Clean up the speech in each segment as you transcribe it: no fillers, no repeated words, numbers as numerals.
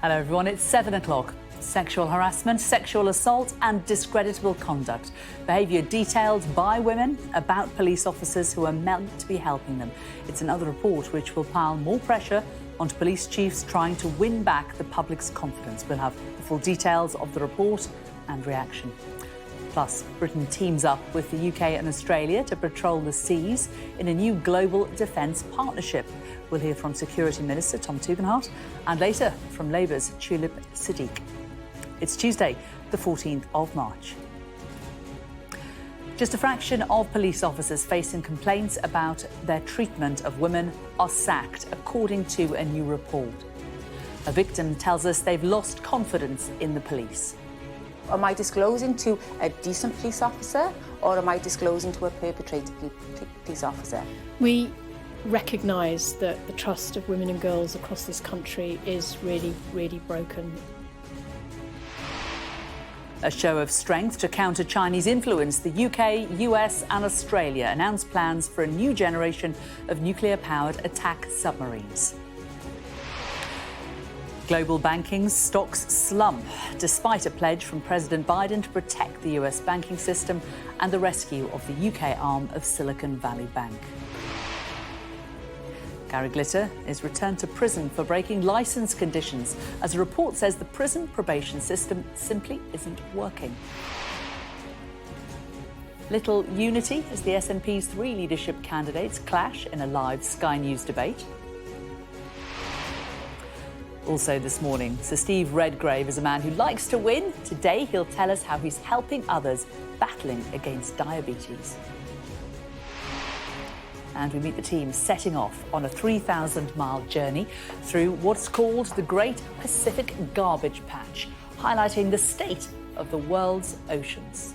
Hello everyone, it's 7 o'clock. Sexual harassment, sexual assault and discreditable conduct. Behaviour detailed by women about police officers who are meant to be helping them. It's another report which will pile more pressure onto police chiefs trying to win back the public's confidence. We'll have the full details of the report and reaction. Plus, Britain teams up with the UK and Australia to patrol the seas in a new global defence partnership. We'll hear from Security Minister Tom Tugendhat and later from Labour's Tulip Siddiq. It's Tuesday, the 14th of March. Just a fraction of police officers facing complaints about their treatment of women are sacked, according to a new report. A victim tells us they've lost confidence in the police. Am I disclosing to a decent police officer or am I disclosing to a perpetrator police officer? We recognise that the trust of women and girls across this country is really, really broken. A show of strength to counter Chinese influence, the UK, US and Australia announced plans for a new generation of nuclear-powered attack submarines. Global banking stocks slump, despite a pledge from President Biden to protect the US banking system and the rescue of the UK arm of Silicon Valley Bank. Gary Glitter is returned to prison for breaking licence conditions, as a report says the prison probation system simply isn't working. Little unity as the SNP's three leadership candidates clash in a live Sky News debate. Also this morning, Sir Steve Redgrave is a man who likes to win. Today he'll tell us how he's helping others battling against diabetes. And we meet the team setting off on a 3,000-mile journey through what's called the Great Pacific Garbage Patch, highlighting the state of the world's oceans.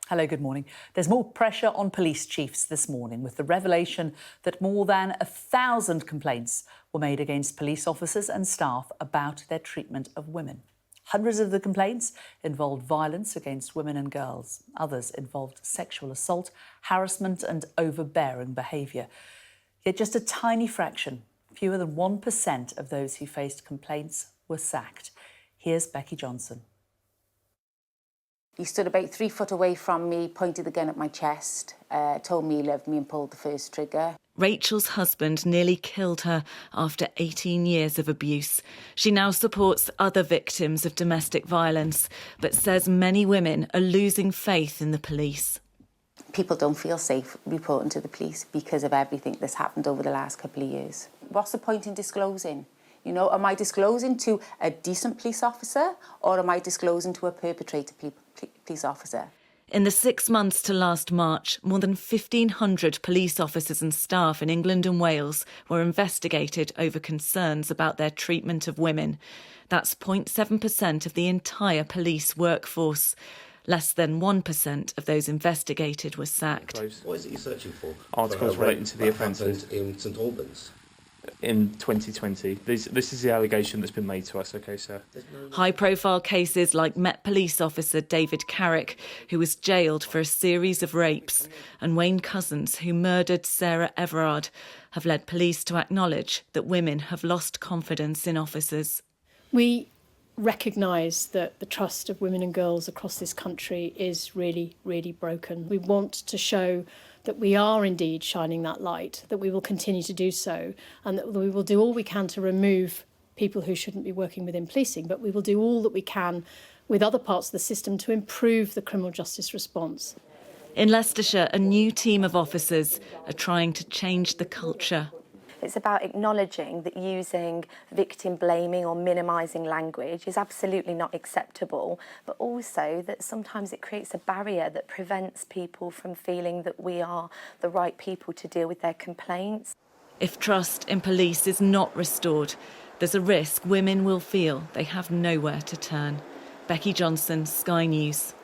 Hello, good morning. There's more pressure on police chiefs this morning with the revelation that more than 1,000 complaints were made against police officers and staff about their treatment of women. Hundreds of the complaints involved violence against women and girls. Others involved sexual assault, harassment and overbearing behaviour. Yet just a tiny fraction, fewer than 1% of those who faced complaints were sacked. Here's Becky Johnson. He stood about 3 foot away from me, pointed the gun at my chest, told me he loved me and pulled the first trigger. Rachel's husband nearly killed her after 18 years of abuse. She now supports other victims of domestic violence, but says many women are losing faith in the police. People don't feel safe reporting to the police because of everything that's happened over the last couple of years. What's the point in disclosing? You know, am I disclosing to a decent police officer or am I disclosing to a perpetrator police officer? In the 6 months to last March, more than 1,500 police officers and staff in England and Wales were investigated over concerns about their treatment of women. That's 0.7% of the entire police workforce. Less than 1% of those investigated were sacked. What is it you're searching for? Articles relating to the offences in St Albans. In 2020. This is the allegation that's been made to us, OK, sir? High-profile cases like Met Police officer David Carrick, who was jailed for a series of rapes, and Wayne Cousins, who murdered Sarah Everard, have led police to acknowledge that women have lost confidence in officers. We recognise that the trust of women and girls across this country is really, really broken. We want to show that we are indeed shining that light, that we will continue to do so, and that we will do all we can to remove people who shouldn't be working within policing, but we will do all that we can with other parts of the system to improve the criminal justice response. In Leicestershire, a new team of officers are trying to change the culture. It's about acknowledging that using victim blaming or minimising language is absolutely not acceptable, but also that sometimes it creates a barrier that prevents people from feeling that we are the right people to deal with their complaints. If trust in police is not restored, there's a risk women will feel they have nowhere to turn. Becky Johnson, Sky News.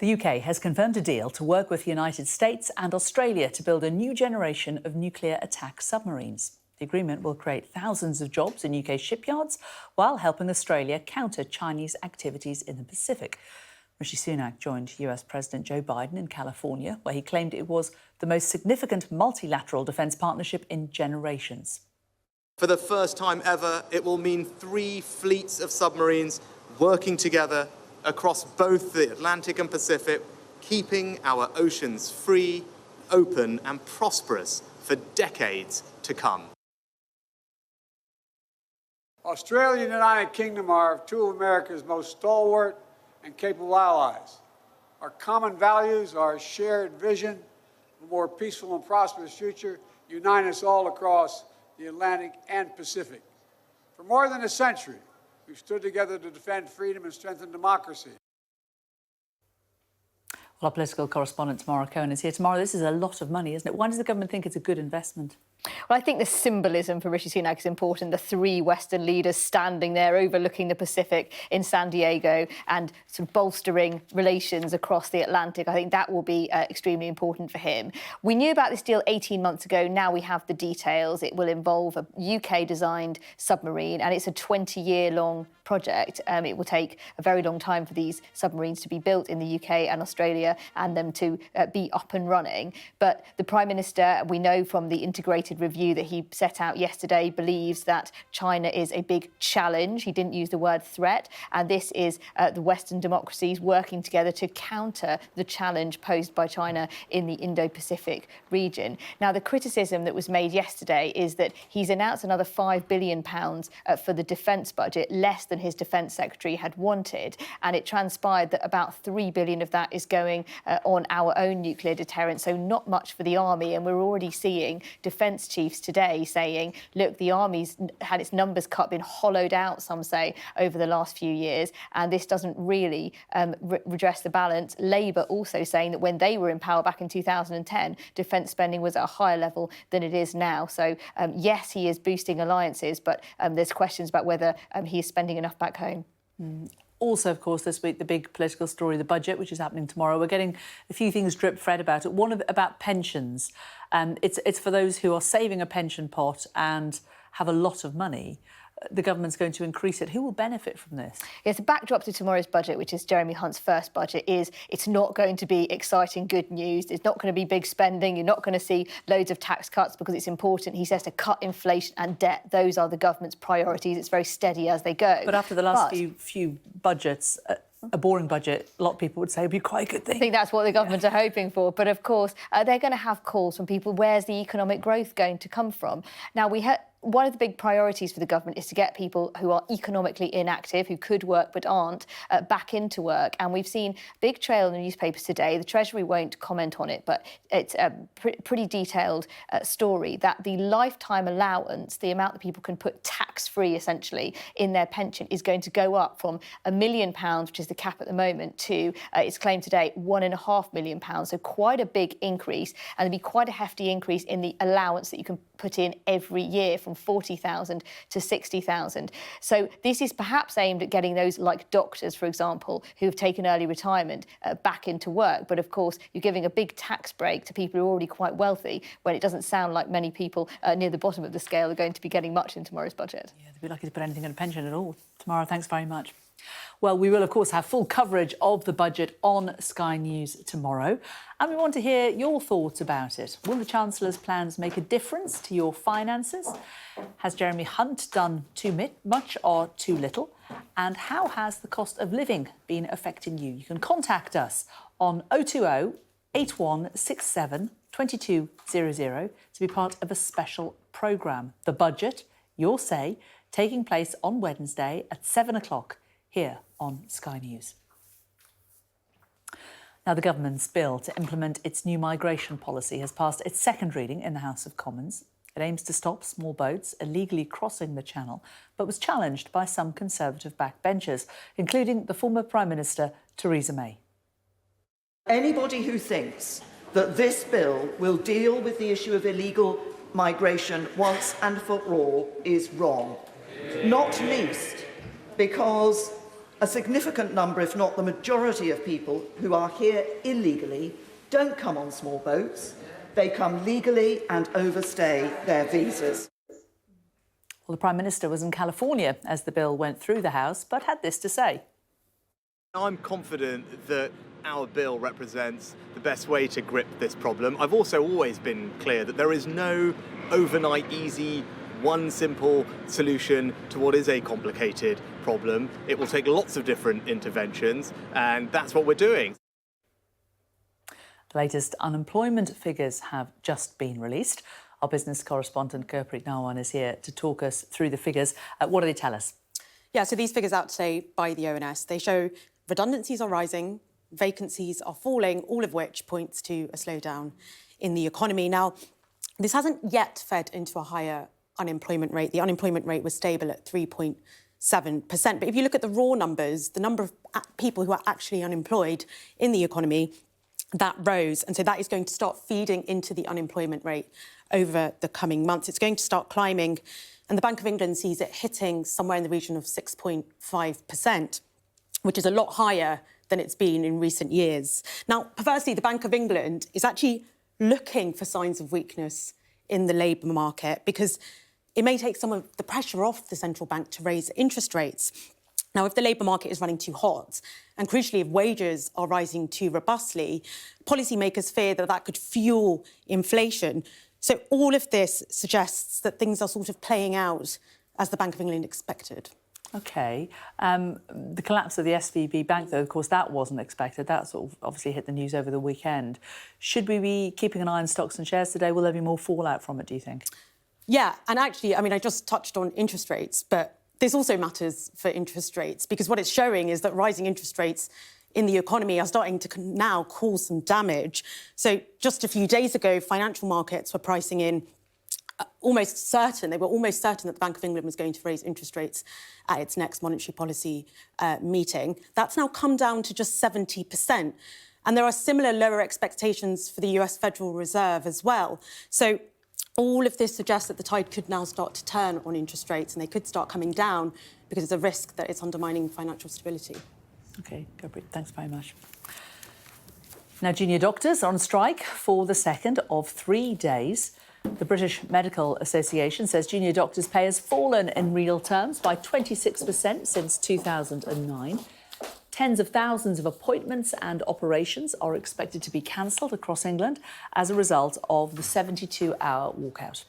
The UK has confirmed a deal to work with the United States and Australia to build a new generation of nuclear attack submarines. The agreement will create thousands of jobs in UK shipyards while helping Australia counter Chinese activities in the Pacific. Rishi Sunak joined US President Joe Biden in California, where he claimed it was the most significant multilateral defence partnership in generations. For the first time ever, it will mean 3 fleets of submarines working together across both the Atlantic and Pacific, keeping our oceans free, open and prosperous for decades to come. Australia and the United Kingdom are two of America's most stalwart and capable allies. Our common values, our shared vision of a more peaceful and prosperous future unite us all across the Atlantic and Pacific. For more than a century, we've stood together to defend freedom and strengthen democracy. Well, our political correspondent Tamara Cohen is here. Tamara, this is a lot of money, isn't it? Why does the government think it's a good investment? Well, I think the symbolism for Rishi Sunak is important. The 3 Western leaders standing there overlooking the Pacific in San Diego and sort of bolstering relations across the Atlantic. I think that will be extremely important for him. We knew about this deal 18 months ago. Now we have the details. It will involve a UK-designed submarine and it's a 20-year-long project. It will take a very long time for these submarines to be built in the UK and Australia and them to be up and running. But the Prime Minister, we know from the integrated review that he set out yesterday, believes that China is a big challenge. He didn't use the word threat. And this is the Western democracies working together to counter the challenge posed by China in the Indo-Pacific region. Now, the criticism that was made yesterday is that he's announced another £5 billion for the defence budget, less than his defence secretary had wanted. And it transpired that about £3 billion of that is going on our own nuclear deterrent, so not much for the army. And we're already seeing defence chiefs today saying, look, the army's had its numbers cut, been hollowed out, some say, over the last few years, and this doesn't really redress the balance. Labour also saying that when they were in power back in 2010, defence spending was at a higher level than it is now. So, yes, he is boosting alliances, but there's questions about whether he is spending enough back home. Also, of course, this week, the big political story, the budget, which is happening tomorrow. We're getting a few things drip-fed about it. One about pensions. It's for those who are saving a pension pot and have a lot of money. The government's going to increase it. Who will benefit from this? Yes, the backdrop to tomorrow's budget, which is Jeremy Hunt's first budget, is it's not going to be exciting good news. It's not going to be big spending. You're not going to see loads of tax cuts because it's important, he says, to cut inflation and debt. Those are the government's priorities. It's very steady as they go. But after the last few budgets, a boring budget, a lot of people would say, would be quite a good thing. I think that's what the government are hoping for. But, of course, they're going to have calls from people, where's the economic growth going to come from? Now, one of the big priorities for the government is to get people who are economically inactive, who could work but aren't, back into work. And we've seen a big trail in the newspapers today. The Treasury won't comment on it, but it's a pretty detailed story that the lifetime allowance, the amount that people can put tax-free, essentially, in their pension is going to go up from £1 million, which is the cap at the moment, to, it's claimed today, £1.5 million. So quite a big increase. And there'll be quite a hefty increase in the allowance that you can put in every year, from 40,000 to 60,000. So this is perhaps aimed at getting those like doctors, for example, who have taken early retirement back into work. But of course, you're giving a big tax break to people who are already quite wealthy, when it doesn't sound like many people near the bottom of the scale are going to be getting much in tomorrow's budget. Yeah, they'd be lucky to put anything in a pension at all. Tamara, thanks very much. Well, we will, of course, have full coverage of the budget on Sky News tomorrow. And we want to hear your thoughts about it. Will the Chancellor's plans make a difference to your finances? Has Jeremy Hunt done too much or too little? And how has the cost of living been affecting you? You can contact us on 020 8167 2200 to be part of a special programme. The Budget, Your Say, taking place on Wednesday at 7 o'clock here on Sky News. Now, the government's bill to implement its new migration policy has passed its second reading in the House of Commons. It aims to stop small boats illegally crossing the Channel, but was challenged by some Conservative backbenchers, including the former Prime Minister, Theresa May. Anybody who thinks that this bill will deal with the issue of illegal migration once and for all is wrong. Not least because a significant number, if not the majority of people who are here illegally, don't come on small boats. They come legally and overstay their visas. Well, the Prime Minister was in California as the bill went through the House, but had this to say. I'm confident that our bill represents the best way to grip this problem. I've also always been clear that there is no overnight, easy, one simple solution to what is a complicated problem. It will take lots of different interventions, and that's what we're doing. The latest unemployment figures have just been released. Our business correspondent Gurpreet Narwan is here to talk us through the figures. What do they tell us? Yeah, so these figures out today by the ONS, they show redundancies are rising, vacancies are falling, all of which points to a slowdown in the economy. Now, this hasn't yet fed into a higher unemployment rate. The unemployment rate was stable at 3.7%. But if you look at the raw numbers, the number of people who are actually unemployed in the economy, that rose. And so that is going to start feeding into the unemployment rate over the coming months. It's going to start climbing. And the Bank of England sees it hitting somewhere in the region of 6.5%, which is a lot higher than it's been in recent years. Now, perversely, the Bank of England is actually looking for signs of weakness in the labour market because it may take some of the pressure off the central bank to raise interest rates. Now, if the labour market is running too hot, and crucially, if wages are rising too robustly, policymakers fear that that could fuel inflation. So all of this suggests that things are sort of playing out as the Bank of England expected. OK. The collapse of the SVB bank, though, of course, that wasn't expected. That sort of obviously hit the news over the weekend. Should we be keeping an eye on stocks and shares today? Will there be more fallout from it, do you think? Yeah, and actually, I mean, I just touched on interest rates, but this also matters for interest rates because what it's showing is that rising interest rates in the economy are starting to now cause some damage. So just a few days ago, financial markets were pricing in they were almost certain that the Bank of England was going to raise interest rates at its next monetary policy meeting. That's now come down to just 70%. And there are similar lower expectations for the US Federal Reserve as well. So all of this suggests that the tide could now start to turn on interest rates and they could start coming down because there's a risk that it's undermining financial stability. OK, Gurpreet, thanks very much. Now, junior doctors are on strike for the second of 3 days. The British Medical Association says junior doctors' pay has fallen in real terms by 26% since 2009. Tens of thousands of appointments and operations are expected to be cancelled across England as a result of the 72-hour walkout.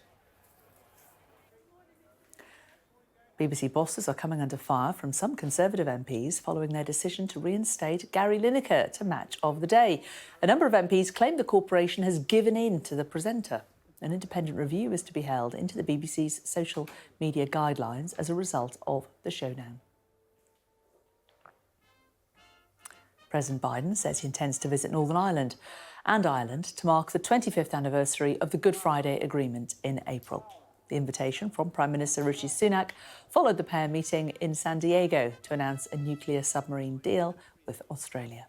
BBC bosses are coming under fire from some Conservative MPs following their decision to reinstate Gary Lineker to Match of the Day. A number of MPs claim the corporation has given in to the presenter. An independent review is to be held into the BBC's social media guidelines as a result of the showdown. President Biden says he intends to visit Northern Ireland and Ireland to mark the 25th anniversary of the Good Friday Agreement in April. The invitation from Prime Minister Rishi Sunak followed the pair meeting in San Diego to announce a nuclear submarine deal with Australia.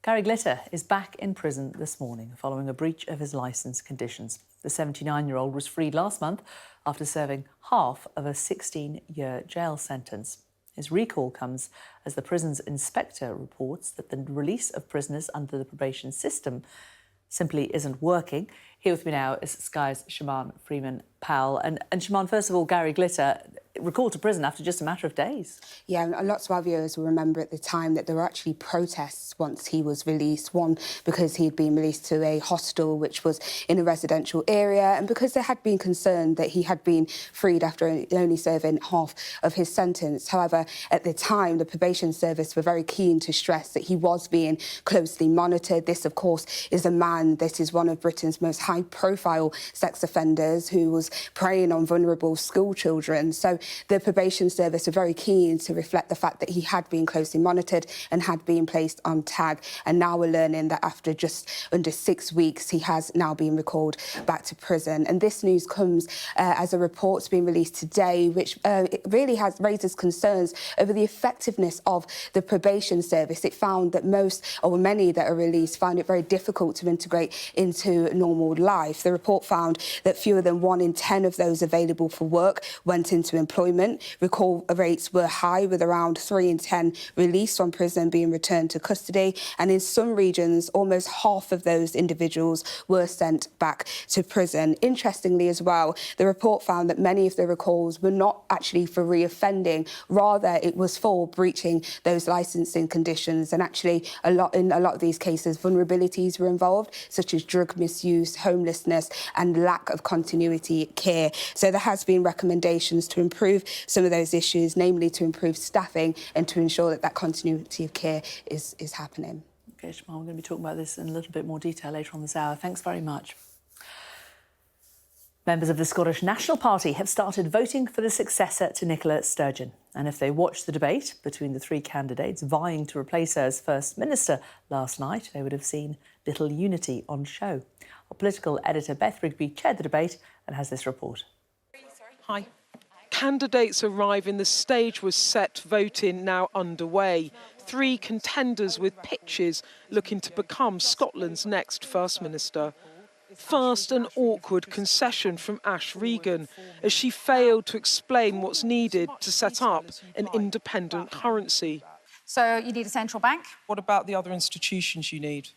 Gary Glitter is back in prison this morning following a breach of his licence conditions. The 79-year-old was freed last month after serving half of a 16-year jail sentence. His recall comes as the prison's inspector reports that the release of prisoners under the probation system simply isn't working. Here with me now is Sky's Shaman Freeman-Powell. And Shaman, first of all, Gary Glitter recalled to prison after just a matter of days. Yeah, and lots of our viewers will remember at the time that there were actually protests once he was released. One, because he'd been released to a hostel which was in a residential area, and because there had been concern that he had been freed after only serving half of his sentence. However, at the time, the probation service were very keen to stress that he was being closely monitored. This, of course, is a man that is one of Britain's most high-profile sex offenders who was preying on vulnerable school children. So the probation service were very keen to reflect the fact that he had been closely monitored and had been placed on tag. And now we're learning that after just under 6 weeks, he has now been recalled back to prison. And this news comes as a report's been released today, which it really raises concerns over the effectiveness of the probation service. It found that most, or many that are released, find it very difficult to integrate into normal life. The report found that fewer than 1 in 10 of those available for work went into employment deployment. Recall rates were high, with around 3 in 10 released from prison being returned to custody. And in some regions, almost half of those individuals were sent back to prison. Interestingly as well, the report found that many of the recalls were not actually for reoffending, rather it was for breaching those licensing conditions. And actually, in a lot of these cases, vulnerabilities were involved, such as drug misuse, homelessness, and lack of continuity care. So there has been recommendations to improve some of those issues, namely to improve staffing and to ensure that that continuity of care is happening. OK, Shamal, we're going to be talking about this in a little bit more detail later on this hour. Thanks very much. Members of the Scottish National Party have started voting for the successor to Nicola Sturgeon. And if they watched the debate between the three candidates vying to replace her as First Minister last night, they would have seen little unity on show. Our political editor Beth Rigby chaired the debate and has this report. Hi. Candidates arrive and the stage was set, voting now underway. Three contenders with pitches looking to become Scotland's next First Minister. First, an awkward concession from Ash Regan, as she failed to explain what's needed to set up an independent currency. So you need a central bank? What about the other institutions you need?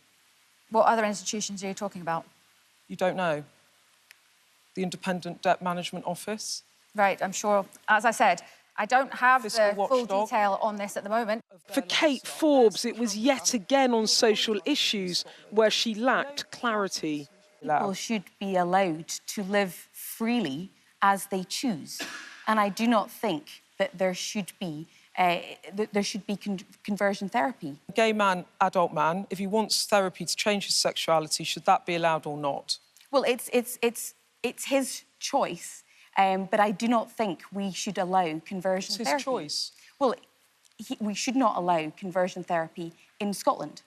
What other institutions are you talking about? You don't know? The Independent Debt Management Office? Right, I'm sure. As I said, I don't have Fiscal the full watchdog. detail on this at the moment. For Kate Forbes, it was yet again on social issues where she lacked clarity. People should be allowed to live freely as they choose. And I do not think that there should be conversion therapy. A gay man, adult man, if he wants therapy to change his sexuality, should that be allowed or not? Well, it's his choice, but I do not think we should allow conversion therapy. It's his choice. Well, we should not allow conversion therapy in Scotland.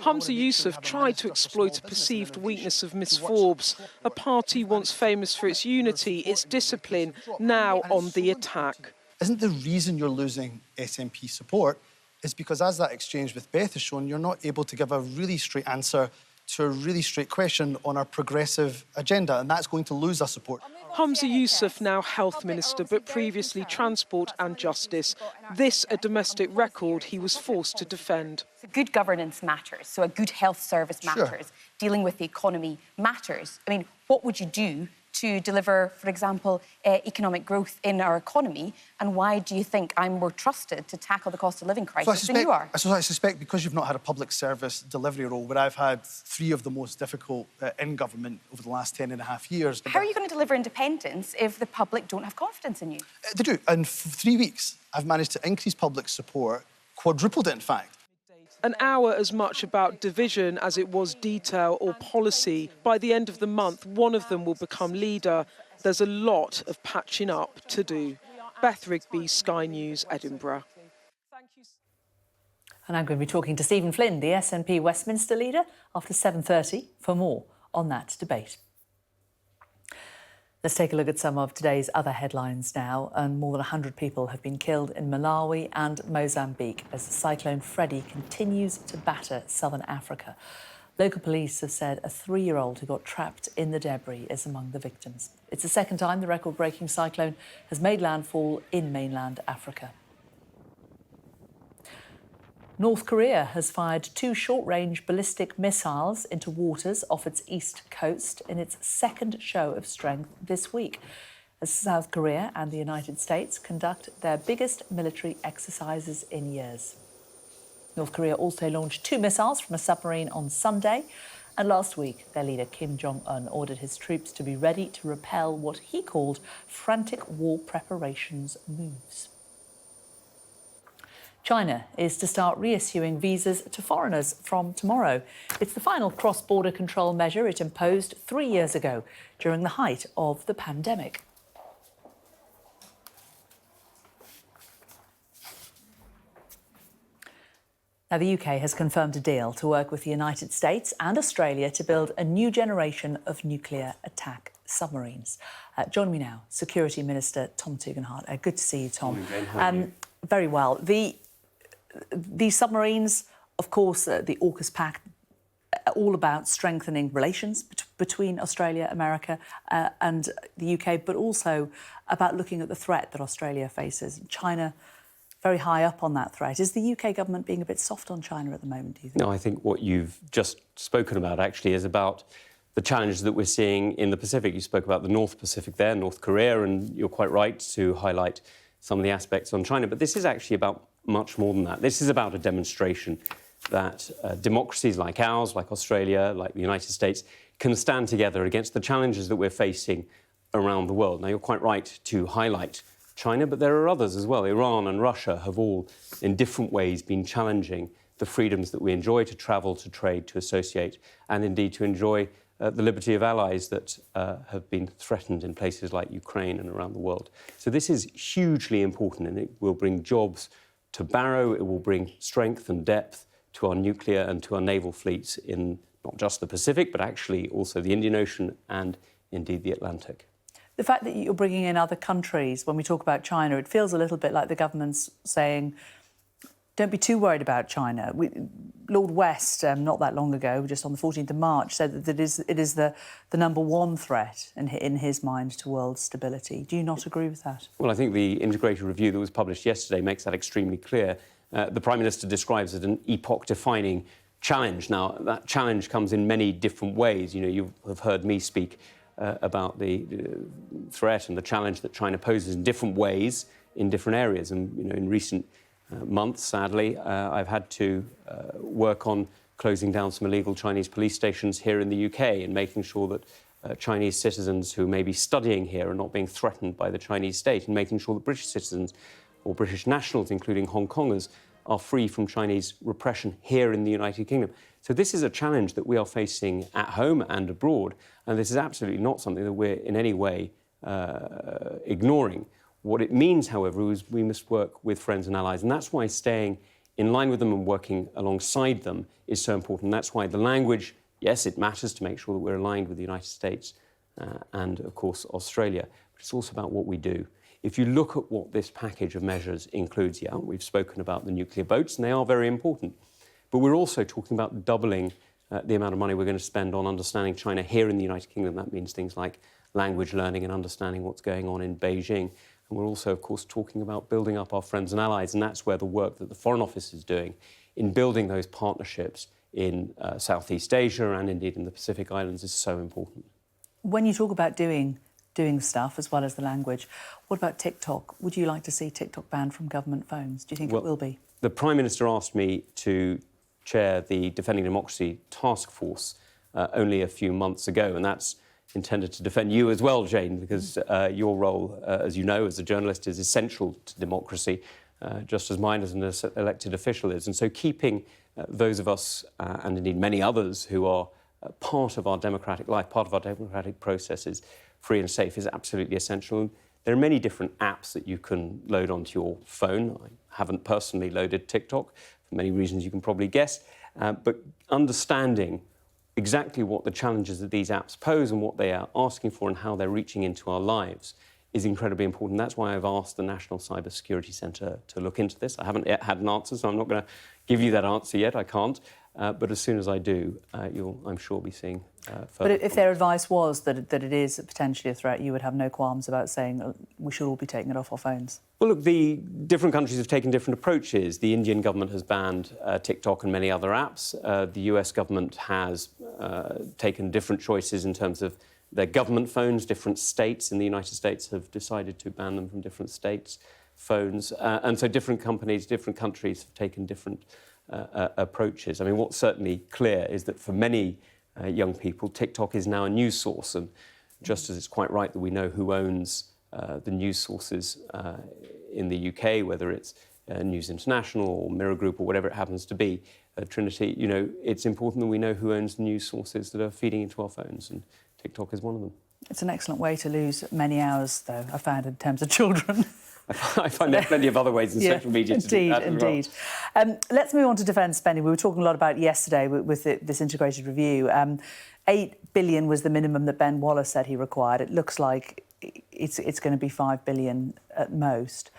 Hamza Yousaf tried to exploit a perceived weakness of Miss Forbes, a party once famous for its unity, its discipline, now on the attack. Isn't the reason you're losing SNP support is because, as that exchange with Beth has shown, you're not able to give a really straight answer to a really straight question on our progressive agenda, and that's going to lose our support. Hamza Yousaf, now Health Minister, but previously Transport and Justice. This a domestic record he was forced to defend. Good governance matters, so a good health service matters. Sure. Dealing with the economy matters. I mean, what would you do to deliver, for example, economic growth in our economy? And why do you think I'm more trusted to tackle the cost of living crisis than you are? So I suspect because you've not had a public service delivery role, where I've had three of the most difficult in government over the last 10.5 years. How are you going to deliver independence if the public don't have confidence in you? They do. And for 3 weeks, I've managed to increase public support, quadrupled it, in fact. An hour as much about division as it was detail or policy. By the end of the month, one of them will become leader. There's a lot of patching up to do. Beth Rigby, Sky News, Edinburgh. And I'm going to be talking to Stephen Flynn, the SNP Westminster leader, after 7:30 for more on that debate. Let's take a look at some of today's other headlines now. And more than 100 people have been killed in Malawi and Mozambique as the cyclone Freddy continues to batter southern Africa. Local police have said a 3-year-old who got trapped in the debris is among the victims. It's the second time the record-breaking cyclone has made landfall in mainland Africa. North Korea has fired 2 short-range ballistic missiles into waters off its east coast in its second show of strength this week, as South Korea and the United States conduct their biggest military exercises in years. North Korea also launched 2 missiles from a submarine on Sunday, and last week their leader Kim Jong-un ordered his troops to be ready to repel what he called frantic war preparations moves. China is to start reissuing visas to foreigners from tomorrow. It's the final cross-border control measure it imposed 3 years ago during the height of the pandemic. Now, the UK has confirmed a deal to work with the United States and Australia to build a new generation of nuclear attack submarines. Joining me now, Security Minister Tom Tugendhat. Good to see you, Tom. Very well. These submarines, of course, the AUKUS pact, all about strengthening relations between Australia, America and the UK, but also about looking at the threat that Australia faces. China, very high up on that threat. Is the UK government being a bit soft on China at the moment, do you think? No, I think what you've just spoken about actually is about the challenges that we're seeing in the Pacific. You spoke about the North Pacific there, North Korea, and you're quite right to highlight some of the aspects on China. But this is actually about much more than that. This is about a demonstration that democracies like ours, like Australia, like the United States, can stand together against the challenges that we're facing around the world. Now, you're quite right to highlight China, but there are others as well. Iran and Russia have all, in different ways, been challenging the freedoms that we enjoy to travel, to trade, to associate, and indeed to enjoy the liberty of allies that have been threatened in places like Ukraine and around the world. So this is hugely important, and it will bring jobs to Barrow. It will bring strength and depth to our nuclear and to our naval fleets in not just the Pacific, but actually also the Indian Ocean and indeed the Atlantic. The fact that you're bringing in other countries, when we talk about China, it feels a little bit like the government's saying, don't be too worried about China. Lord West, not that long ago, just on the 14th of March, said that it is the number one threat in his mind to world stability. Do you not agree with that? Well, I think the integrated review that was published yesterday makes that extremely clear. The Prime Minister describes it an epoch-defining challenge. Now, that challenge comes in many different ways. You know, you have heard me speak about the threat and the challenge that China poses in different ways in different areas. And, you know, in recent months, sadly, I've had to work on closing down some illegal Chinese police stations here in the UK and making sure that Chinese citizens who may be studying here are not being threatened by the Chinese state, and making sure that British citizens or British nationals, including Hong Kongers, are free from Chinese repression here in the United Kingdom. So this is a challenge that we are facing at home and abroad, and this is absolutely not something that we're in any way ignoring. What it means, however, is we must work with friends and allies, and that's why staying in line with them and working alongside them is so important. That's why the language, yes, it matters to make sure that we're aligned with the United States and, of course, Australia, but it's also about what we do. If you look at what this package of measures includes, yeah, we've spoken about the nuclear boats, and they are very important. But we're also talking about doubling the amount of money we're going to spend on understanding China here in the United Kingdom. That means things like language learning and understanding what's going on in Beijing. And we're also, of course, talking about building up our friends and allies, and that's where the work that the Foreign Office is doing in building those partnerships in Southeast Asia and indeed in the Pacific Islands is so important. When you talk about doing stuff as well as the language, what about TikTok? Would you like to see TikTok banned from government phones? Do you think it will be? The Prime Minister asked me to chair the Defending Democracy Task Force only a few months ago, and that's intended to defend you as well, Jane, because your role, as you know, as a journalist is essential to democracy, just as mine as an elected official is. And so keeping those of us, and indeed many others who are part of our democratic life, part of our democratic processes, free and safe is absolutely essential. And there are many different apps that you can load onto your phone. I haven't personally loaded TikTok, for many reasons you can probably guess, but understanding exactly what the challenges that these apps pose and what they are asking for and how they're reaching into our lives is incredibly important. That's why I've asked the National Cyber Security Centre to look into this. I haven't yet had an answer, so I'm not going to give you that answer yet. I can't. But as soon as I do, you'll, I'm sure, be seeing further. But if their advice was that it is potentially a threat, you would have no qualms about saying we should all be taking it off our phones? Well, look, the different countries have taken different approaches. The Indian government has banned TikTok and many other apps. The US government has taken different choices in terms of their government phones. Different states in the United States have decided to ban them from different states' phones. And so different companies, different countries have taken different approaches. I mean, what's certainly clear is that for many young people, TikTok is now a news source. And just as it's quite right that we know who owns the news sources in the UK, whether it's News International or Mirror Group or whatever it happens to be, Trinity, you know, it's important that we know who owns the news sources that are feeding into our phones, and TikTok is one of them. It's an excellent way to lose many hours, though, I found, in terms of children. I find there are plenty of other ways in social media to do that as well. Indeed. Let's move on to defence spending. We were talking a lot about it yesterday with this integrated review. 8 billion was the minimum that Ben Wallace said he required. It looks like it's going to be 5 billion at most.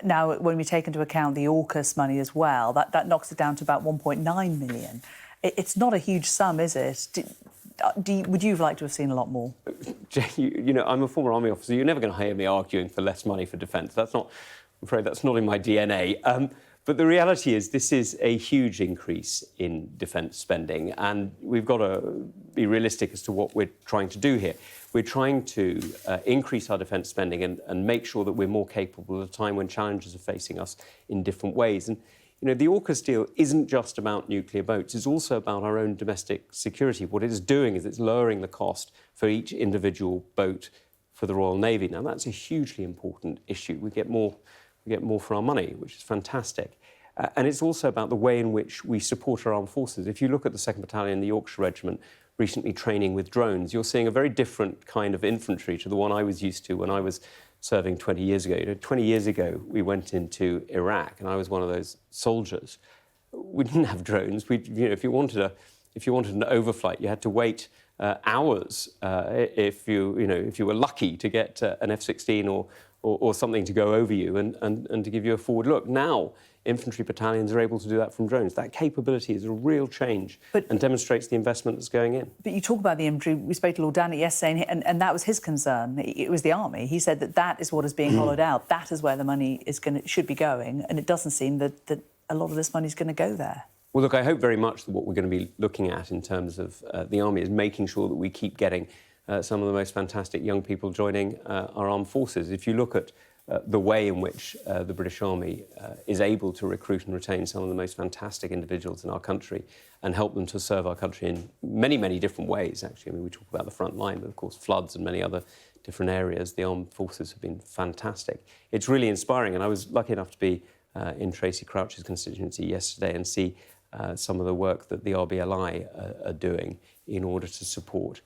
Now, when we take into account the AUKUS money as well, that knocks it down to about 1.9 million. It's not a huge sum, is it? Would you have liked to have seen a lot more? Jane, you know, I'm a former army officer. You're never going to hear me arguing for less money for defence. I'm afraid that's not in my DNA. But the reality is this is a huge increase in defence spending, and we've got to be realistic as to what we're trying to do here. We're trying to increase our defence spending and make sure that we're more capable at a time when challenges are facing us in different ways. And you know, the AUKUS deal isn't just about nuclear boats, it's also about our own domestic security. What it is doing is it's lowering the cost for each individual boat for the Royal Navy. Now, that's a hugely important issue. We get more for our money, which is fantastic. And it's also about the way in which we support our armed forces. If you look at the 2nd Battalion, the Yorkshire Regiment, recently training with drones, you're seeing a very different kind of infantry to the one I was used to when I was serving 20 years ago. You know, 20 years ago, we went into Iraq, and I was one of those soldiers. We didn't have drones. You know, if you wanted an overflight, you had to wait hours if you were lucky to get an F-16 or something to go over you and to give you a forward look. Now, infantry battalions are able to do that from drones. That capability is a real change and demonstrates the investment that's going in. But you talk about the infantry. We spoke to Lord Danny yesterday, and that was his concern. It was the army. He said that is what is being hollowed out. That is where the money should be going, and it doesn't seem that a lot of this money is going to go there. Well, look, I hope very much that what we're going to be looking at in terms of the army is making sure that we keep getting some of the most fantastic young people joining our armed forces. If you look at the way in which the British Army is able to recruit and retain some of the most fantastic individuals in our country and help them to serve our country in many, many different ways, actually. I mean, we talk about the front line, but of course floods and many other different areas. The armed forces have been fantastic. It's really inspiring, and I was lucky enough to be in Tracy Crouch's constituency yesterday and see some of the work that the RBLI are doing in order to support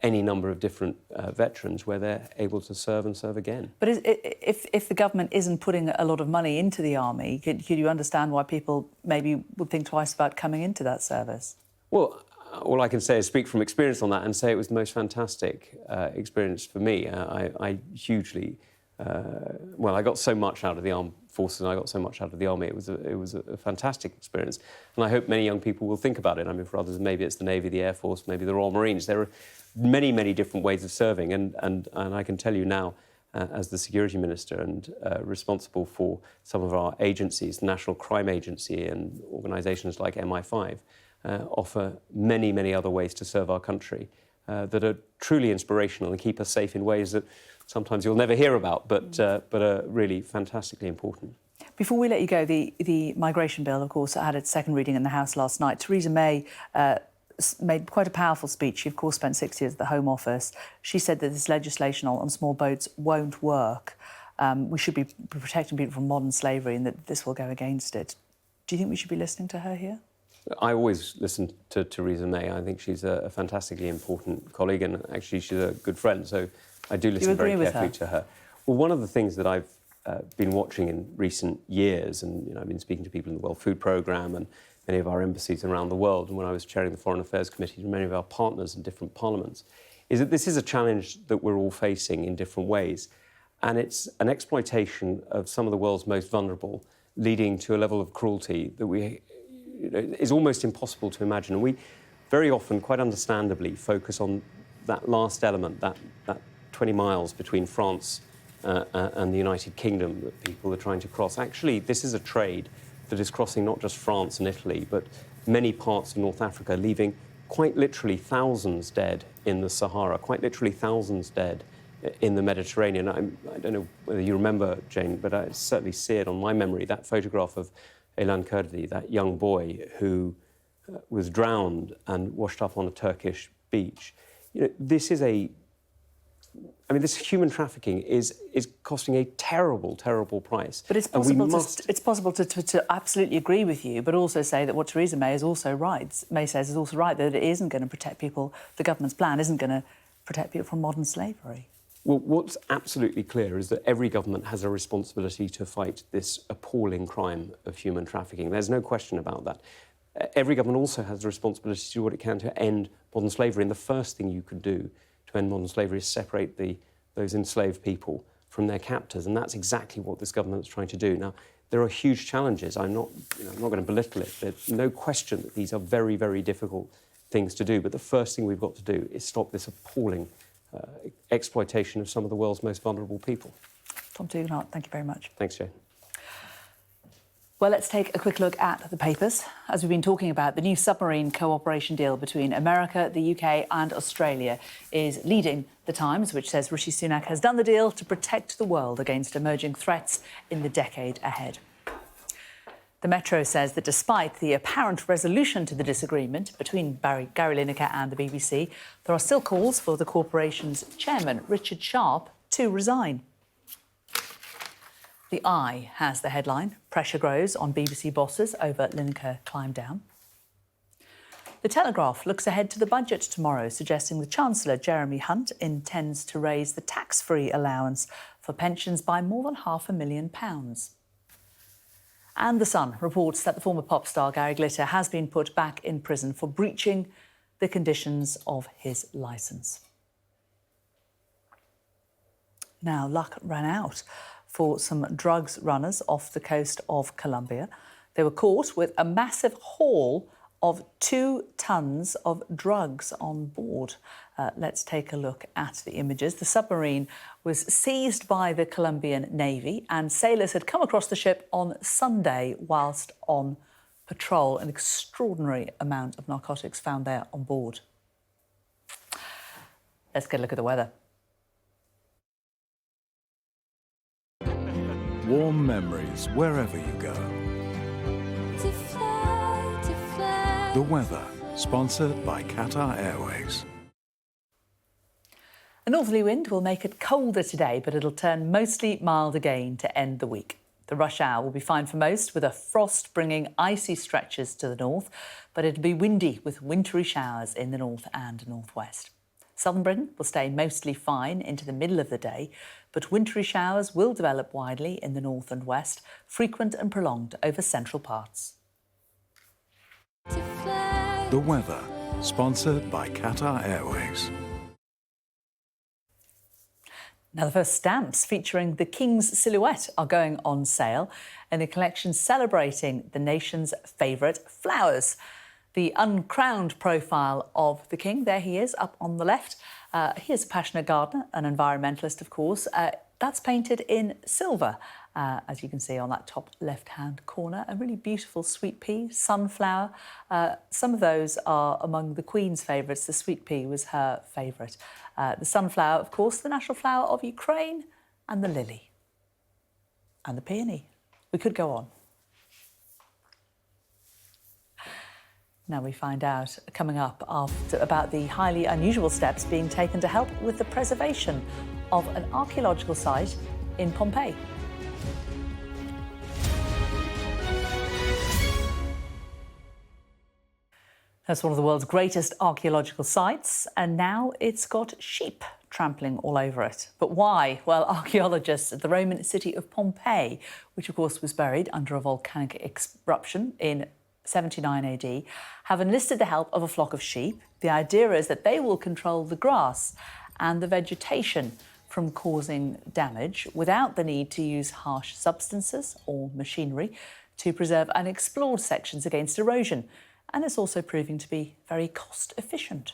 any number of different veterans where they're able to serve and serve again. But if the government isn't putting a lot of money into the army, could you understand why people maybe would think twice about coming into that service? Well, all I can say is speak from experience on that and say it was the most fantastic experience for me. I hugely... I got so much out of the armed forces and I got so much out of the army. It was a fantastic experience, and I hope many young people will think about it. I mean, for others, maybe it's the Navy, the Air Force, maybe the Royal Marines. There are many, many different ways of serving, and I can tell you now, as the Security Minister and responsible for some of our agencies, the National Crime Agency and organisations like MI5, offer many, many other ways to serve our country that are truly inspirational and keep us safe in ways that sometimes you'll never hear about, but are really fantastically important. Before we let you go, the migration bill, of course, had its second reading in the House last night. Theresa May made quite a powerful speech. She, of course, spent 6 years at the Home Office. She said that this legislation on small boats won't work. We should be protecting people from modern slavery and that this will go against it. Do you think we should be listening to her here? I always listen to Theresa May. I think she's a fantastically important colleague, and actually she's a good friend, so I do listen very carefully to her. Well, one of the things that I've been watching in recent years, and I've been speaking to people in the World Food Programme and many of our embassies around the world, and when I was chairing the Foreign Affairs Committee to many of our partners in different parliaments, is that this is a challenge that we're all facing in different ways, and it's an exploitation of some of the world's most vulnerable, leading to a level of cruelty that is almost impossible to imagine. And we very often, quite understandably, focus on that last element, that 20 miles between France and the United Kingdom that people are trying to cross. Actually, this is a trade that is crossing not just France and Italy, but many parts of North Africa, leaving quite literally thousands dead in the Sahara, quite literally thousands dead in the Mediterranean. I don't know whether you remember, Jane, but I certainly see it on my memory, that photograph of Elan Kurdi, that young boy who was drowned and washed up on a Turkish beach. This human trafficking is costing a terrible, terrible price. But it's possible to absolutely agree with you, but also say that what Theresa May is also right. May says is also right, that it isn't going to protect people. The government's plan isn't going to protect people from modern slavery. Well, what's absolutely clear is that every government has a responsibility to fight this appalling crime of human trafficking. There's no question about that. Every government also has a responsibility to do what it can to end modern slavery. And the first thing you can do to end modern slavery is separate those enslaved people from their captors. And that's exactly what this government is trying to do. Now, There are huge challenges. I'm not going to belittle it. There's no question that these are very, very difficult things to do. But the first thing we've got to do is stop this appalling exploitation of some of the world's most vulnerable people. Tom Tugendhat, thank you very much. Thanks, Jane. Well, let's take a quick look at the papers. As we've been talking about, the new submarine cooperation deal between America, the UK and Australia is leading the Times, which says Rishi Sunak has done the deal to protect the world against emerging threats in the decade ahead. The Metro says that despite the apparent resolution to the disagreement between Gary Lineker and the BBC, there are still calls for the corporation's chairman, Richard Sharp, to resign. The Eye has the headline, Pressure grows on BBC bosses over Lineker climb down. The Telegraph looks ahead to the budget tomorrow, suggesting the Chancellor Jeremy Hunt intends to raise the tax-free allowance for pensions by more than £500,000. And The Sun reports that the former pop star Gary Glitter has been put back in prison for breaching the conditions of his licence. Now, luck ran out for some drugs runners off the coast of Colombia. They were caught with a massive haul of 2 tons of drugs on board. Let's take a look at the images. The submarine was seized by the Colombian Navy and sailors had come across the ship on Sunday whilst on patrol. An extraordinary amount of narcotics found there on board. Let's get a look at the weather. Warm memories wherever you go. The weather, sponsored by Qatar Airways. A northerly wind will make it colder today, but it'll turn mostly mild again to end the week. The rush hour will be fine for most, with a frost bringing icy stretches to the north, but it'll be windy with wintry showers in the north and northwest. Southern Britain will stay mostly fine into the middle of the day, but wintry showers will develop widely in the north and west, frequent and prolonged over central parts. The weather, sponsored by Qatar Airways. Now, the first stamps featuring the King's silhouette are going on sale in a collection celebrating the nation's favourite flowers. The uncrowned profile of the King, there he is, up on the left. He is a passionate gardener, an environmentalist, of course. That's painted in silver, as you can see on that top left-hand corner. A really beautiful sweet pea, sunflower. Some of those are among the Queen's favourites. The sweet pea was her favourite. The sunflower, of course, the national flower of Ukraine, and the lily. And the peony. We could go on. Now we find out, coming up, about the highly unusual steps being taken to help with the preservation of an archaeological site in Pompeii. That's one of the world's greatest archaeological sites, and now it's got sheep trampling all over it. But why? Well, archaeologists at the Roman city of Pompeii, which of course was buried under a volcanic eruption in 79 AD, have enlisted the help of a flock of sheep. The idea is that they will control the grass and the vegetation from causing damage without the need to use harsh substances or machinery to preserve unexplored sections against erosion. And it's also proving to be very cost efficient.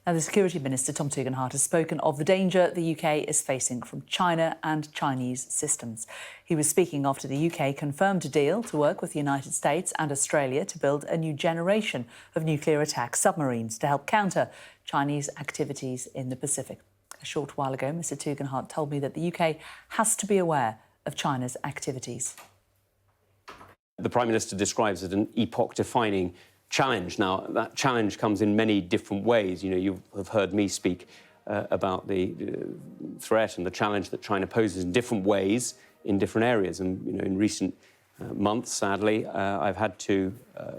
Now, the Security Minister, Tom Tugendhat, has spoken of the danger the UK is facing from China and Chinese systems. He was speaking after the UK confirmed a deal to work with the United States and Australia to build a new generation of nuclear attack submarines to help counter Chinese activities in the Pacific. A short while ago, Mr Tugendhat told me that the UK has to be aware of China's activities. The Prime Minister describes it an epoch-defining challenge. Now, that challenge comes in many different ways. You have heard me speak about the threat and the challenge that China poses in different ways in different areas. And, in recent months, sadly, I've had to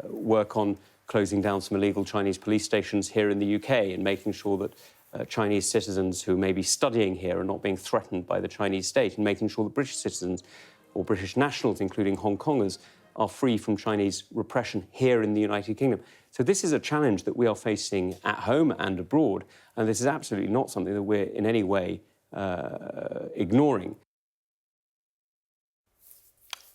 work on closing down some illegal Chinese police stations here in the UK and making sure that Chinese citizens who may be studying here are not being threatened by the Chinese state, and making sure that British citizens or British nationals, including Hong Kongers, are free from Chinese repression here in the United Kingdom. So this is a challenge that we are facing at home and abroad, and this is absolutely not something that we're in any way ignoring.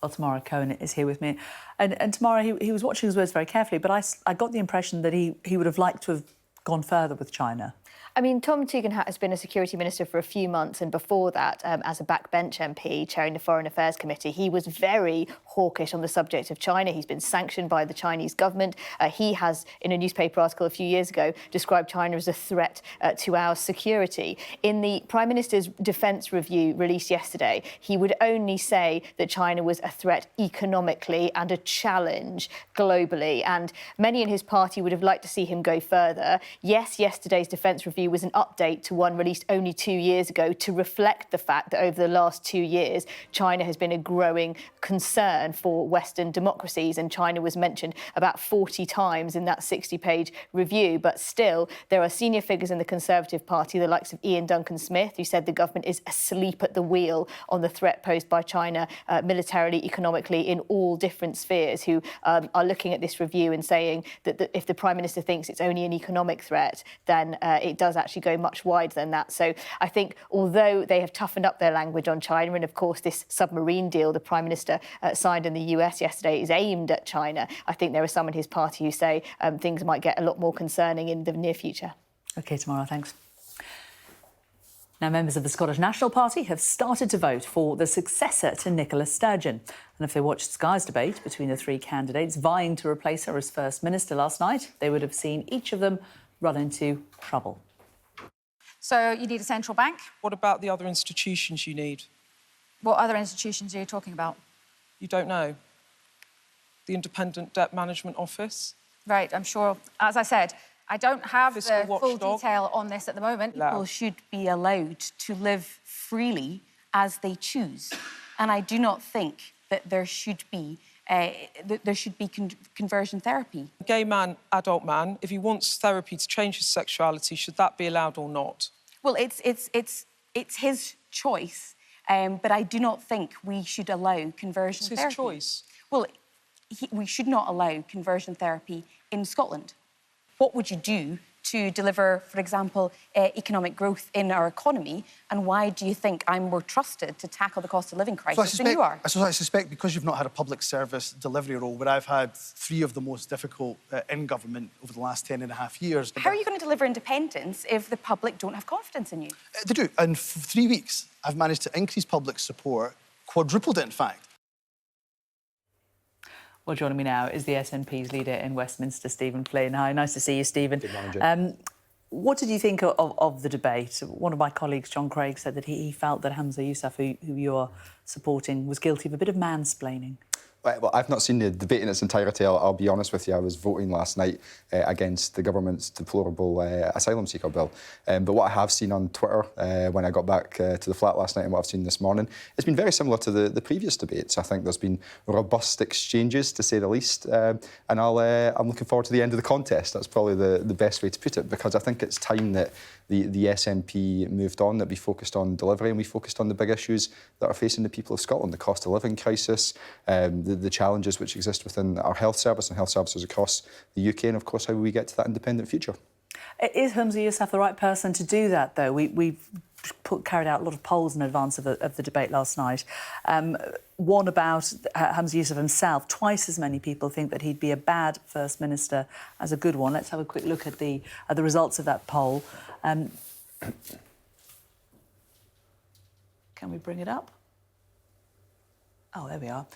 Well, Tamara Cohen is here with me. And Tamara, he was watching his words very carefully, but I got the impression that he would have liked to have gone further with China. I mean, Tom Tugendhat has been a security minister for a few months, and before that, as a backbench MP chairing the Foreign Affairs Committee, he was very hawkish on the subject of China. He's been sanctioned by the Chinese government. He has, in a newspaper article a few years ago, described China as a threat to our security. In the Prime Minister's defence review released yesterday, he would only say that China was a threat economically and a challenge globally. And many in his party would have liked to see him go further. Yes, yesterday's defence review was an update to one released only 2 years ago to reflect the fact that over the last 2 years, China has been a growing concern for Western democracies, and China was mentioned about 40 times in that 60-page review. But still, there are senior figures in the Conservative Party, the likes of Ian Duncan-Smith, who said the government is asleep at the wheel on the threat posed by China militarily, economically, in all different spheres, who are looking at this review and saying that if the Prime Minister thinks it's only an economic threat, then it does actually go much wider than that. So I think although they have toughened up their language on China, and of course this submarine deal the Prime Minister signed in the US yesterday is aimed at China, I think there are some in his party who say things might get a lot more concerning in the near future. OK, Tamara, thanks. Now, members of the Scottish National Party have started to vote for the successor to Nicola Sturgeon. And if they watched Sky's debate between the three candidates vying to replace her as First Minister last night, they would have seen each of them run into trouble. So you need a central bank? What about the other institutions you need? What other institutions are you talking about? You don't know? The Independent Debt Management Office? Right, I'm sure. As I said, I don't have Fiscal the full watchdog. detail on this at the moment. People should be allowed to live freely as they choose. And I do not think that there should be conversion therapy. A gay man, adult man, if he wants therapy to change his sexuality, should that be allowed or not? Well, it's his choice, but I do not think we should allow conversion It's his therapy. choice. Well, we should not allow conversion therapy in Scotland. What would you do to deliver, for example, economic growth in our economy? And why do you think I'm more trusted to tackle the cost of living crisis than you are? I suspect because you've not had a public service delivery role, where I've had 3 of the most difficult in government over the last 10.5 years. How are you going to deliver independence if the public don't have confidence in you? They do. And for 3 weeks, I've managed to increase public support, quadrupled it, in fact. Well, joining me now is the SNP's leader in Westminster, Stephen Flynn. Hi, nice to see you, Stephen. Good morning, Jane. What did you think of the debate? One of my colleagues, John Craig, said that he felt that Hamza Yousaf, who you're supporting, was guilty of a bit of mansplaining. Well, I've not seen the debate in its entirety. I'll be honest with you. I was voting last night against the government's deplorable asylum seeker bill. But what I have seen on Twitter when I got back to the flat last night and what I've seen this morning, it's been very similar to the previous debates. I think there's been robust exchanges, to say the least. And I'm looking forward to the end of the contest. That's probably the best way to put it, because I think it's time that the SNP moved on, that we focused on delivery and we focused on the big issues that are facing the people of Scotland, the cost of living crisis, the challenges which exist within our health service and health services across the UK, and of course how we get to that independent future. Is Hamza Yousaf the right person to do that, though? We've carried out a lot of polls in advance of the debate last night. One about Hamza Yousaf himself. Twice as many people think that he'd be a bad First Minister as a good one. Let's have a quick look at the results of that poll. Can we bring it up? Oh, there we are.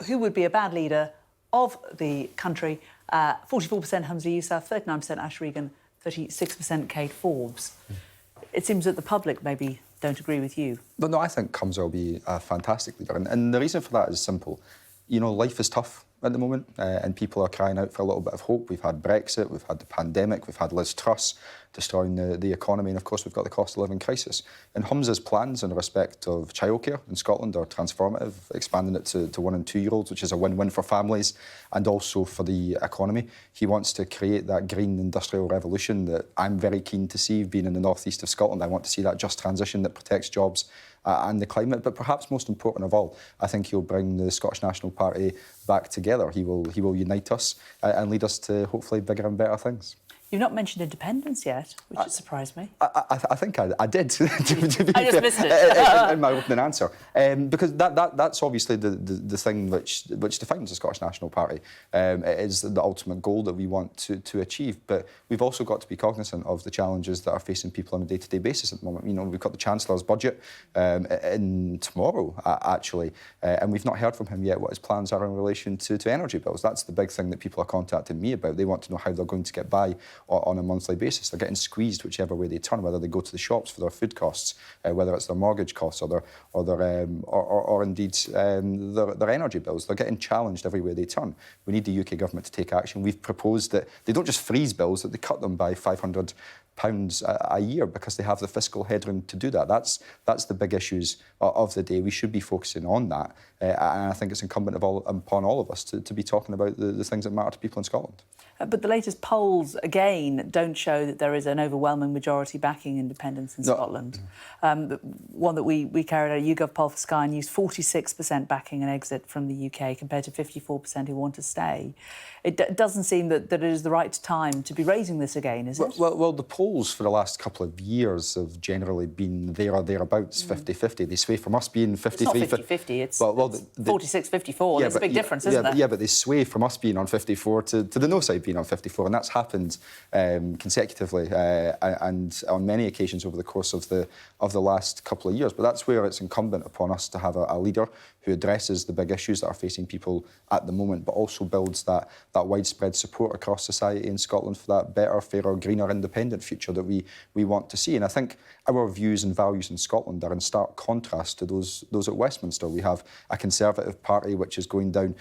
Who would be a bad leader of the country? 44% Hamza Yousaf, 39% Ash Regan, 36% Kate Forbes. It seems that the public maybe don't agree with you. But no, I think Hamza will be a fantastic leader. And the reason for that is simple. You know, life is tough at the moment and people are crying out for a little bit of hope. We've had Brexit, we've had the pandemic, we've had Liz Truss destroying the economy, and of course we've got the cost of living crisis. And Hamza's plans in respect of childcare in Scotland are transformative, expanding it to 1- and 2-year-olds, which is a win-win for families and also for the economy. He wants to create that green industrial revolution that I'm very keen to see. Being in the northeast of Scotland, I want to see that just transition that protects jobs and the climate. But perhaps most important of all, I think he'll bring the Scottish National Party back together. He will unite us and lead us to hopefully bigger and better things. You've not mentioned independence yet, which has surprised me. I think I did. to be I just fair, missed it. in my opening answer, because that's obviously the thing which defines the Scottish National Party. It is the ultimate goal that we want to achieve. But we've also got to be cognizant of the challenges that are facing people on a day-to-day basis at the moment. You know, we've got the Chancellor's budget in tomorrow, actually, and we've not heard from him yet what his plans are in relation to energy bills. That's the big thing that people are contacting me about. They want to know how they're going to get by on a monthly basis. They're getting squeezed whichever way they turn, whether they go to the shops for their food costs, whether it's their mortgage costs or indeed their energy bills. They're getting challenged every way they turn. We need the UK government to take action. We've proposed that they don't just freeze bills, that they cut them by £500 a year because they have the fiscal headroom to do that. That's the big issues of the day. We should be focusing on that, and I think it's incumbent upon all of us to be talking about the things that matter to people in Scotland. But the latest polls, again, don't show that there is an overwhelming majority backing independence in Scotland. The one that we carried out, a YouGov poll for Sky News, 46% backing an exit from the UK compared to 54% who want to stay. It doesn't seem that it is the right time to be raising this again, is it? Well, the polls for the last couple of years have generally been there or thereabouts, 50-50. They sway from us being 53... It's not 50-50, it's 46-54. There's a big difference, isn't there? Yeah, but they sway from us being on 54 to the no side being on 54, and that's happened consecutively and on many occasions over the course of the last couple of years. But that's where it's incumbent upon us to have a leader who addresses the big issues that are facing people at the moment, but also builds that widespread support across society in Scotland for that better, fairer, greener, independent future that we want to see. And I think our views and values in Scotland are in stark contrast to those at Westminster. We have a Conservative Party which is going down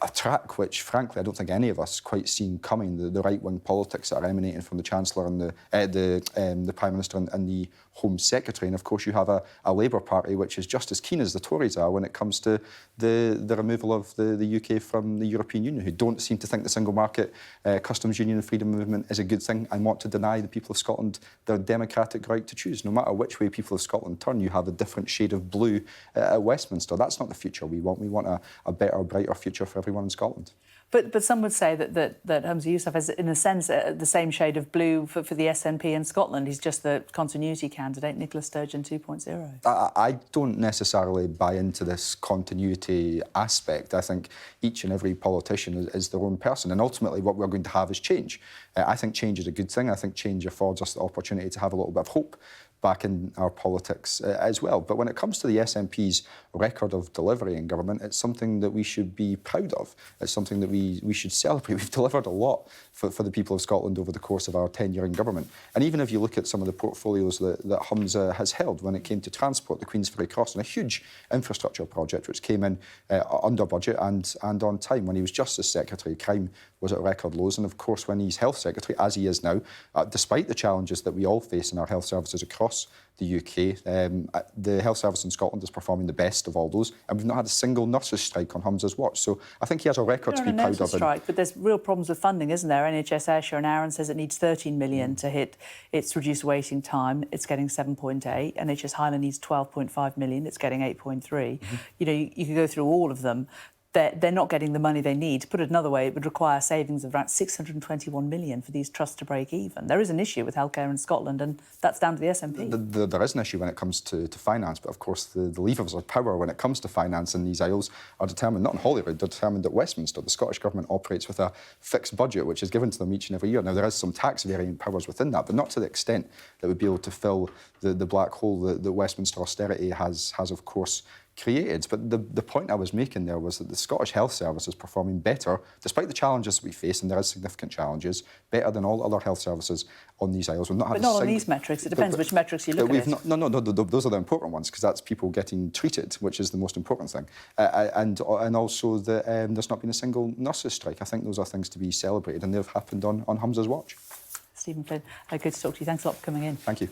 a track which, frankly, I don't think any of us quite seen coming. The right-wing politics that are emanating from the Chancellor and the Prime Minister and the Home Secretary. And, of course, you have a Labour Party which is just as keen as the Tories are when it comes to the removal of the UK from the European Union, who don't seem to think the single market, customs union and freedom movement is a good thing and want to deny the people of Scotland their democratic right to choose. No matter which way people of Scotland turn, you have a different shade of blue at Westminster. That's not the future we want. We want a better, brighter future for everyone in Scotland. But some would say that Humza Yousaf is, in a sense, the same shade of blue for the SNP in Scotland. He's just the continuity candidate, Nicola Sturgeon 2.0. I don't necessarily buy into this continuity aspect. I think each and every politician is their own person, and ultimately what we're going to have is change. I think change is a good thing. I think change affords us the opportunity to have a little bit of hope back in our politics as well. But when it comes to the SNP's record of delivery in government, it's something that we should be proud of. It's something that we should celebrate. We've delivered a lot for the people of Scotland over the course of our tenure in government. And even if you look at some of the portfolios that Humza has held when it came to transport, the Queensferry Crossing, a huge infrastructure project which came in under budget and on time. When he was Justice Secretary, crime was at record lows. And of course, when he's Health Secretary, as he is now, despite the challenges that we all face in our health services across the UK, the health service in Scotland is performing the best of all those, and we've not had a single nurses' strike on Humza's watch. So I think he has a record to be proud of. Strike, but there's real problems with funding, isn't there? NHS Ayrshire and Arran says it needs 13 million to hit its reduced waiting time. It's getting 7.8. NHS Highland needs 12.5 million. It's getting 8.3. You know, you could go through all of them. They're not getting the money they need. To put it another way, it would require savings of around 621 million for these trusts to break even. There is an issue with healthcare in Scotland, and that's down to the SNP. There is an issue when it comes to finance, but of course the levers of power when it comes to finance in these aisles are determined not in Holyrood, they're determined at Westminster. The Scottish Government operates with a fixed budget which is given to them each and every year. Now, there is some tax variant powers within that, but not to the extent that would be able to fill the black hole that Westminster austerity has of course created. But the point I was making there was that the Scottish Health Service is performing better, despite the challenges we face, and there are significant challenges, better than all other health services on these aisles. We've not but not on these metrics. It depends which metrics you look at. No, those are the important ones, because that's people getting treated, which is the most important thing. And also that there's not been a single nurses' strike. I think those are things to be celebrated, and they've happened on Humza's watch. Stephen Flynn, good to talk to you. Thanks a lot for coming in. Thank you.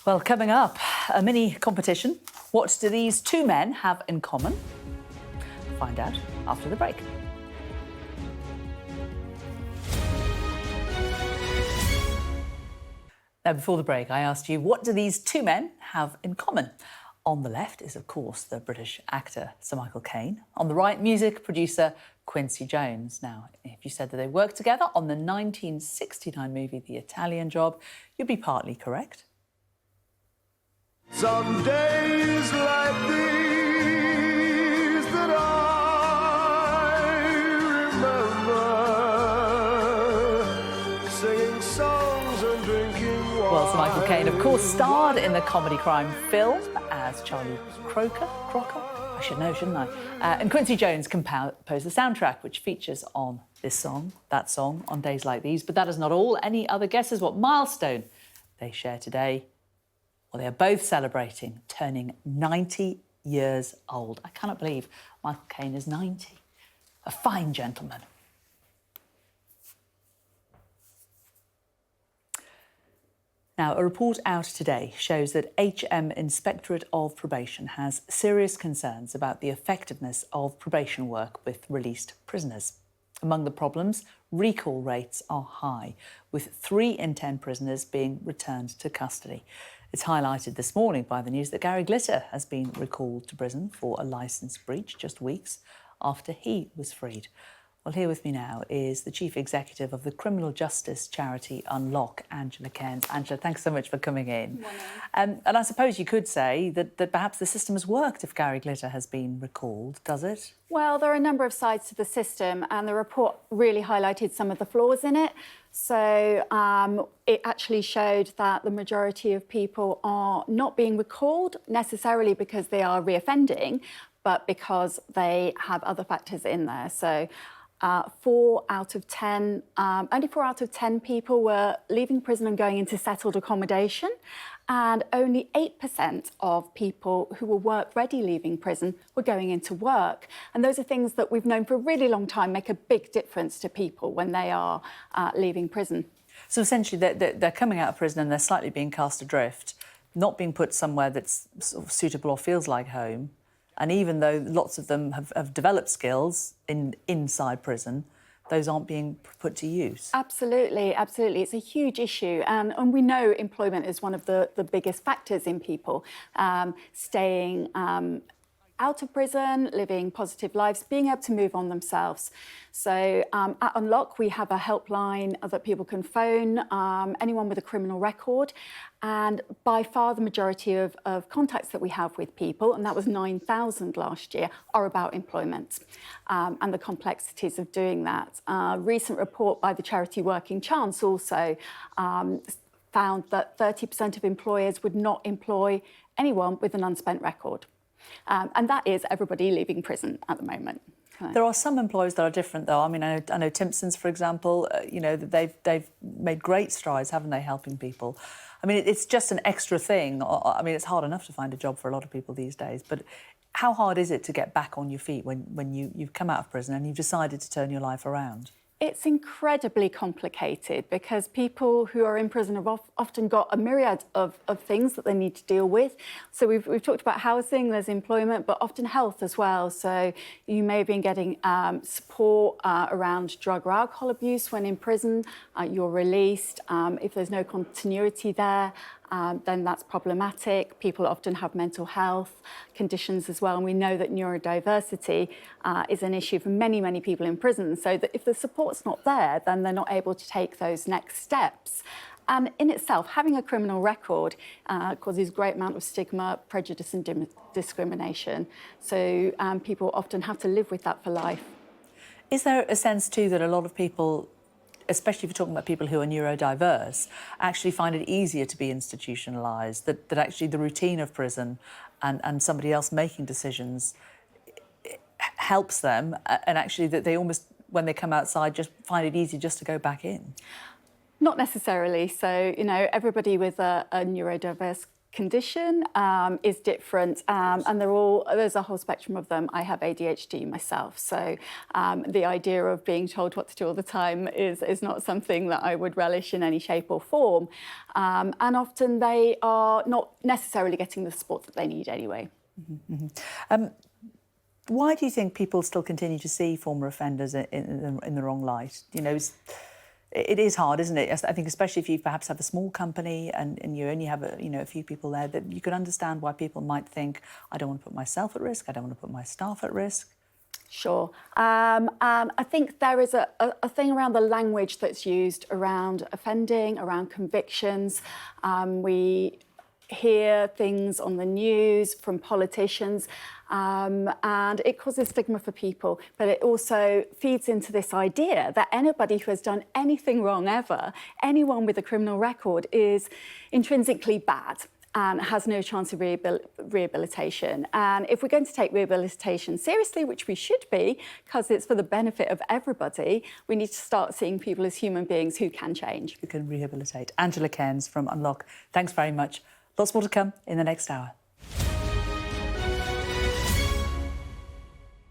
Well, coming up, a mini competition. What do these two men have in common? Find out after the break. Now, before the break, I asked you, what do these two men have in common? On the left is, of course, the British actor Sir Michael Kane. On the right, music producer Quincy Jones. Now, if you said that they worked together on the 1969 movie The Italian Job, you'd be partly correct. Some days like these that I remember, singing songs and drinking wine. Well, Sir Michael Caine, of course, starred in the comedy crime film as Charlie Crocker. I should know, shouldn't I? And Quincy Jones composed the soundtrack, which features on this song, that song, on days like these. But that is not all. Any other guesses what milestone they share today? Well, they are both celebrating turning 90 years old. I cannot believe Michael Caine is 90. A fine gentleman. Now, a report out today shows that HM Inspectorate of Probation has serious concerns about the effectiveness of probation work with released prisoners. Among the problems, recall rates are high, with 3 in 10 prisoners being returned to custody. It's highlighted this morning by the news that Gary Glitter has been recalled to prison for a licence breach just weeks after he was freed. Well, here with me now is the Chief Executive of the criminal justice charity Unlock, Angela Cairns. Angela, thanks so much for coming in. And I suppose you could say that perhaps the system has worked if Gary Glitter has been recalled, does it? Well, there are a number of sides to the system, and the report really highlighted some of the flaws in it. So it actually showed that the majority of people are not being recalled necessarily because they are reoffending, but because they have other factors in there. So 4 out of 10, only 4 out of 10 people were leaving prison and going into settled accommodation, and only 8% of people who were work-ready leaving prison were going into work. And those are things that we've known for a really long time make a big difference to people when they are leaving prison. So essentially they're coming out of prison and they're slightly being cast adrift, not being put somewhere that's sort of suitable or feels like home. And even though lots of them have developed skills inside prison, those aren't being put to use. Absolutely, absolutely. It's a huge issue. And we know employment is one of the biggest factors in people staying out of prison, living positive lives, being able to move on themselves. So at Unlock, we have a helpline that people can phone, anyone with a criminal record. And by far the majority of contacts that we have with people, and that was 9,000 last year, are about employment and the complexities of doing that. A recent report by the charity Working Chance also found that 30% of employers would not employ anyone with an unspent record. And that is everybody leaving prison at the moment. There are some employers that are different, though. I mean, I know Timpson's, for example, you know, they've made great strides, haven't they, helping people. I mean, it's just an extra thing. I mean, it's hard enough to find a job for a lot of people these days, but how hard is it to get back on your feet when you've come out of prison and you've decided to turn your life around? It's incredibly complicated because people who are in prison have often got a myriad of things that they need to deal with. So we've talked about housing, there's employment, but often health as well. So you may have been getting support around drug or alcohol abuse when in prison, you're released. If there's no continuity there, then that's problematic. People often have mental health conditions as well, and we know that neurodiversity is an issue for many, many people in prison. So that if the support's not there, then they're not able to take those next steps. And in itself, having a criminal record causes a great amount of stigma, prejudice and discrimination. So people often have to live with that for life. Is there a sense, too, that a lot of people, especially if you're talking about people who are neurodiverse, actually find it easier to be institutionalised, that actually the routine of prison and somebody else making decisions helps them, and actually that they almost, when they come outside, just find it easy just to go back in? Not necessarily. So, you know, everybody with a neurodiverse condition is different, and there's a whole spectrum of them. I have ADHD myself, so the idea of being told what to do all the time is not something that I would relish in any shape or form. And often they are not necessarily getting the support that they need anyway. Mm-hmm, mm-hmm. Why do you think people still continue to see former offenders in the wrong light? You know, It is hard, isn't it? I think especially if you perhaps have a small company and you only have a few people there, that you can understand why people might think, I don't want to put myself at risk, I don't want to put my staff at risk. Sure. I think there is a thing around the language that's used around offending, around convictions. We hear things on the news from politicians, and it causes stigma for people, but it also feeds into this idea that anybody who has done anything wrong ever, anyone with a criminal record, is intrinsically bad and has no chance of rehabilitation. And if we're going to take rehabilitation seriously, which we should be, because it's for the benefit of everybody, we need to start seeing people as human beings who can change. Who can rehabilitate. Angela Cairns from Unlock, thanks very much. Lots more to come in the next hour.